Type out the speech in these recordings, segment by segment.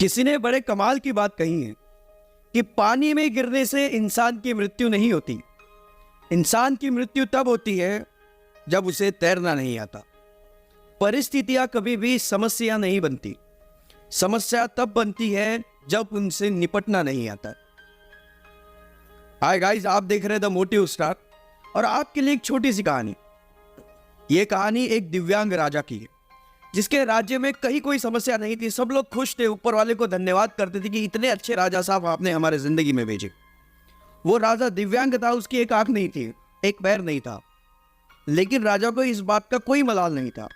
किसी ने बड़े कमाल की बात कही है कि पानी में गिरने से इंसान की मृत्यु नहीं होती। इंसान की मृत्यु तब होती है जब उसे तैरना नहीं आता। परिस्थितियां कभी भी समस्या नहीं बनती। समस्या तब बनती है जब उनसे निपटना नहीं आता। हाय गाइस, आप देख रहे हैं द मोटिव स्टार और आपके लिए एक छोटी सी कहानी। यह कहानी एक दिव्यांग राजा की है जिसके राज्य में कहीं कोई समस्या नहीं थी। सब लोग खुश थे, ऊपर वाले को धन्यवाद करते थे कि इतने अच्छे राजा साहब आपने हमारे जिंदगी में भेजे। वो राजा दिव्यांग था, उसकी एक आंख नहीं थी, एक पैर नहीं था, लेकिन राजा को इस बात का कोई मलाल नहीं था।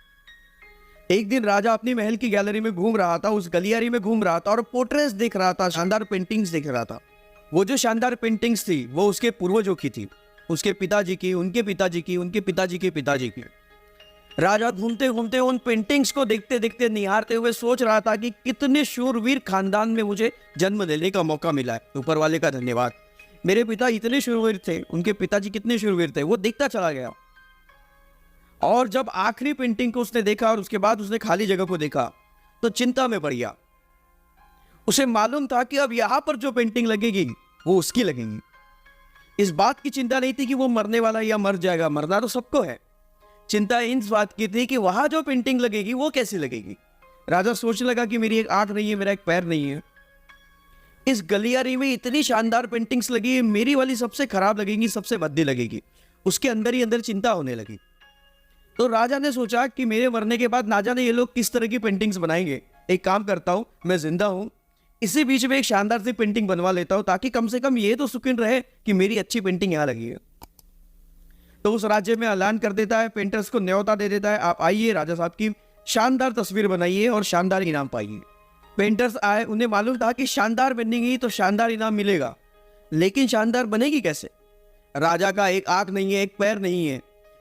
एक दिन राजा अपनी महल की गैलरी में घूम रहा था, उस गलियारी में घूम रहा था और पोर्ट्रेट्स देख रहा था, शानदार पेंटिंग्स देख रहा था। वो जो शानदार पेंटिंग्स थी वो उसके पूर्वजों की थी, उसके पिताजी की, उनके पिताजी की, उनके पिताजी के पिताजी की। राजा घूमते घूमते उन पेंटिंग्स को देखते देखते निहारते हुए सोच रहा था कि कितने शूरवीर खानदान में मुझे जन्म लेने का मौका मिला है। ऊपर वाले का धन्यवाद, मेरे पिता इतने शूरवीर थे, उनके पिताजी कितने शूरवीर थे। वो देखता चला गया और जब आखिरी पेंटिंग को उसने देखा और उसके बाद उसने खाली जगह को देखा तो चिंता में पड़ गया। उसे मालूम था कि अब यहां पर जो पेंटिंग लगेगी वो उसकी लगेगी। इस बात की चिंता नहीं थी कि वो मरने वाला या मर जाएगा, मरना तो सबको है। चिंता इस बात की थी कि वहां जो पेंटिंग लगेगी वो कैसी लगेगी। राजा सोचने लगा कि मेरी एक आंख नहीं है, मेरा एक पैर नहीं है, इस गलियारी में इतनी शानदार पेंटिंग्स लगी है, मेरी वाली सबसे खराब लगेगी, सबसे भद्दी लगेगी। उसके अंदर ही अंदर चिंता होने लगी। तो राजा ने सोचा कि मेरे मरने के बाद ना जाने ये लोग किस तरह की पेंटिंग्स बनाएंगे। एक काम करता हूं, मैं जिंदा हूं, इसी बीच में एक शानदार सी पेंटिंग बनवा लेता हूं ताकि कम से कम ये तो सुकून रहे कि मेरी अच्छी पेंटिंग यहां लगी है। तो उस राज्य में ऐलान कर देता है, पेंटर्स को न्योता दे देता है, आप आइए, राजा साहब की शानदार तस्वीर बनाइए और शानदार इनाम पाइए। पेंटर्स आए, उन्हें मालूम था कि शानदार बनेगी तो शानदार इनाम मिलेगा, लेकिन शानदार बनेगी कैसे? राजा का एक आंख नहीं है, एक पैर नहीं है,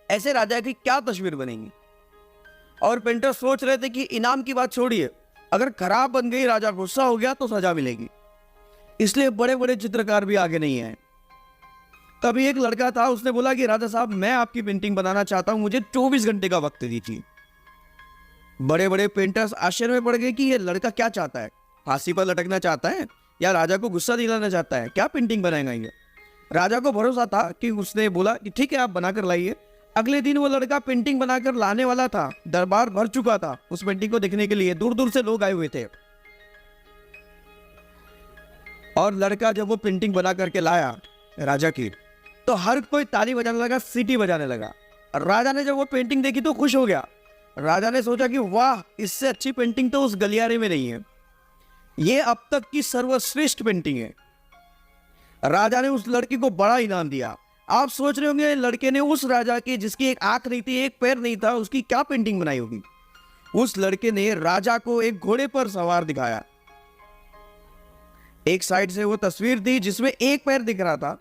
ऐसे राजा की क्या तस्वीर बनेगी? और पेंटर्स सोच रहे थे कि इनाम की बात छोड़िए, अगर खराब बन गई, राजा गुस्सा हो गया तो सजा मिलेगी। इसलिए बड़े बड़े चित्रकार भी आगे नहीं आए। तभी एक लड़का था, उसने बोला कि राजा साहब, मैं आपकी पेंटिंग बनाना चाहता हूं, मुझे 24 घंटे का वक्त दीजिए। बड़े बड़े पेंटर्स आश्चर्य में पड़ गए कि ये लड़का क्या चाहता है, फांसी पर लटकना चाहता है या राजा को गुस्सा दिलाना चाहता है, क्या पेंटिंग बनाएगा ये? राजा को भरोसा था कि उसने बोला कि ठीक है, आप बनाकर लाइए। अगले दिन वो लड़का पेंटिंग बनाकर लाने वाला था, दरबार भर चुका था उस पेंटिंग को देखने के लिए, दूर दूर से लोग आए हुए थे। और लड़का जब वो पेंटिंग बना करके लाया राजा की, तो हर कोई ताली बजाने लगा, सीटी बजाने लगा। राजा ने जब वो पेंटिंग देखी तो खुश हो गया। राजा ने सोचा कि वाह, इससे अच्छी पेंटिंग तो उस गलियारे में नहीं है, ये अब तक की सर्वश्रेष्ठ पेंटिंग है। राजा ने उस लड़के को बड़ा इनाम दिया। आप सोच रहे होंगे लड़के ने उस राजा की जिसकी एक आंख नहीं थी, एक पैर नहीं था, उसकी क्या पेंटिंग बनाई होगी? उस लड़के ने राजा को एक घोड़े पर सवार दिखाया। एक साइड से वो तस्वीर थी जिसमें एक पैर दिख रहा था,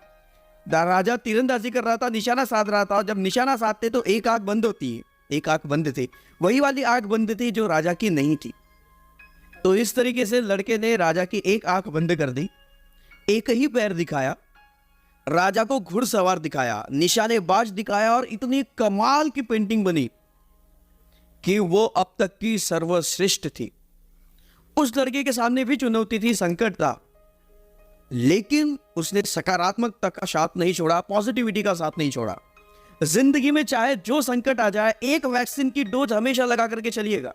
राजा तीरंदाजी कर रहा था, निशाना साध रहा था। जब निशाना साधते तो एक आंख बंद होती है, एक आंख बंद थी, वही वाली आंख बंद थी जो राजा की नहीं थी। तो इस तरीके से लड़के ने राजा की एक आंख बंद कर दी, एक ही पैर दिखाया, राजा को घुड़सवार दिखाया, निशानेबाज दिखाया और इतनी कमाल की पेंटिंग बनी कि वो अब तक की सर्वश्रेष्ठ थी। उस लड़के के सामने भी चुनौती थी, संकट था, लेकिन उसने सकारात्मकता का साथ नहीं छोड़ा, पॉजिटिविटी का साथ नहीं छोड़ा। जिंदगी में चाहे जो संकट आ जाए, एक वैक्सीन की डोज हमेशा लगा करके चलिएगा।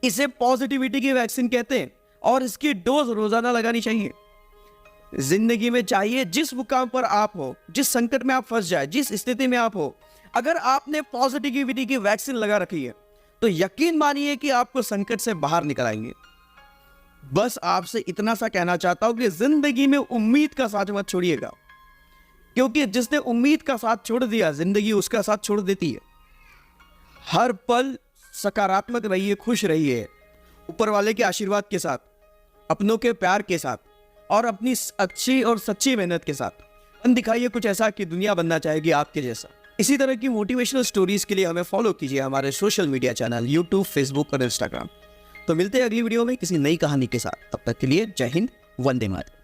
इसे पॉजिटिविटी की वैक्सीन कहते हैं और इसकी डोज रोजाना लगानी चाहिए। जिंदगी में चाहिए जिस मुकाम पर आप हो, जिस संकट में आप फंस जाए, जिस स्थिति में आप हो, अगर आपने पॉजिटिविटी की वैक्सीन लगा रखी है तो यकीन मानिए कि आपको संकट से बाहर निकल आएंगे। बस आपसे इतना सा कहना चाहता हूं कि जिंदगी में उम्मीद का साथ मत छोड़िएगा, क्योंकि जिसने उम्मीद का साथ छोड़ दिया, जिंदगी उसका साथ छोड़ देती है। हर पल सकारात्मक रहिए, खुश रहिए, ऊपर वाले के आशीर्वाद के साथ, अपनों के प्यार के साथ और अपनी अच्छी और सच्ची मेहनत के साथ दिखाइए कुछ ऐसा कि दुनिया बनना चाहेगी आपके जैसा। इसी तरह की मोटिवेशनल स्टोरीज के लिए हमें फॉलो कीजिए हमारे social media channel YouTube, Facebook और इंस्टाग्राम। तो मिलते हैं अगली वीडियो में किसी नई कहानी के साथ। तब तक के लिए जय हिंद, वंदे मातरम।